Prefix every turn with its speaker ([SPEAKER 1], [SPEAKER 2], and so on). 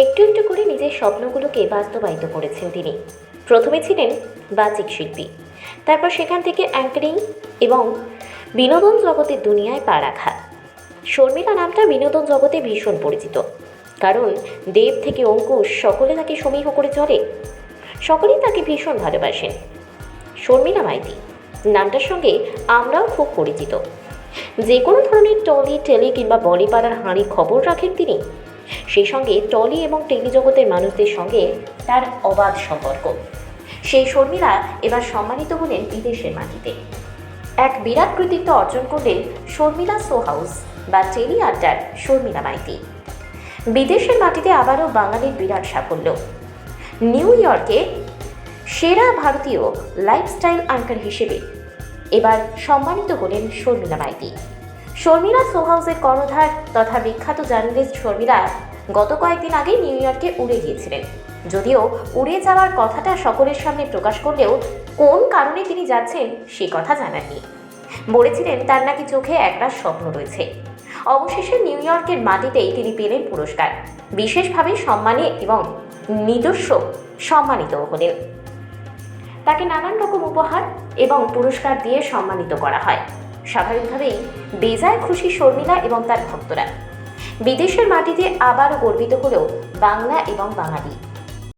[SPEAKER 1] একটু একটু করে নিজের স্বপ্নগুলোকে বাস্তবায়িত করেছেন তিনি। প্রথমে ছিলেন বাচিক শিল্পী, তারপর সেখান থেকে অ্যাঙ্কারিং এবং বিনোদন জগতের দুনিয়ায় পা রাখা। শর্মিলা নামটা বিনোদন জগতে ভীষণ পরিচিত, কারণ দেব থেকে অঙ্কুশ সকলে তাকে সমীহ করে চলে, সকলেই তাকে ভীষণ ভালোবাসেন। শর্মিলা মাইতি নামটার সঙ্গে আমরাও খুব পরিচিত। যে কোনো ধরনের টলি, টেলি কিংবা বলিপাড়ার হাঁড়ি খবর রাখেন তিনি। সেই সঙ্গে টলি এবং টেলি জগতের মানুষদের সঙ্গে তার অবাধ সম্পর্ক। সেই শর্মিলা এবার সম্মানিত হলেন বিদেশের মাটিতে। এক বিরাট কৃতিত্ব অর্জন করলেন শর্মিলা শো হাউস বা টেলি আড্ডার শর্মিলা মাইতি। বিদেশের মাটিতে আবারও বাঙালির বিরাট সাফল্য। নিউ ইয়র্কে সেরা ভারতীয় লাইফস্টাইল অ্যাঙ্কার হিসেবে এবার সম্মানিত হলেন শর্মিলা মাইতি। শর্মিলা শো হাউসের কর্ণধার তথা বিখ্যাত জার্নালিস্ট শর্মিলা গত কয়েকদিন আগে নিউ ইয়র্কে উড়ে গিয়েছিলেন। যদিও উড়ে যাওয়ার কথাটা সকলের সামনে প্রকাশ করলেও কোন কারণে তিনি যাচ্ছেন সে কথা জানাননি। বলেছিলেন তার নাকি চোখে একটা স্বপ্ন রয়েছে। অবশেষে নিউ ইয়র্কের মাটিতেই তিনি পেলেন পুরস্কার, বিশেষভাবে সম্মানে এবং নিজস্ব সম্মানিত হলেন। তাকে নানান রকম উপহার এবং পুরস্কার দিয়ে সম্মানিত করা হয়। স্বাভাবিকভাবেই বেজায় খুশি শর্মিলা এবং তার ভক্তরা। বিদেশের মাটিতে আবারও গর্বিত হলেও বাংলা এবং বাঙালি।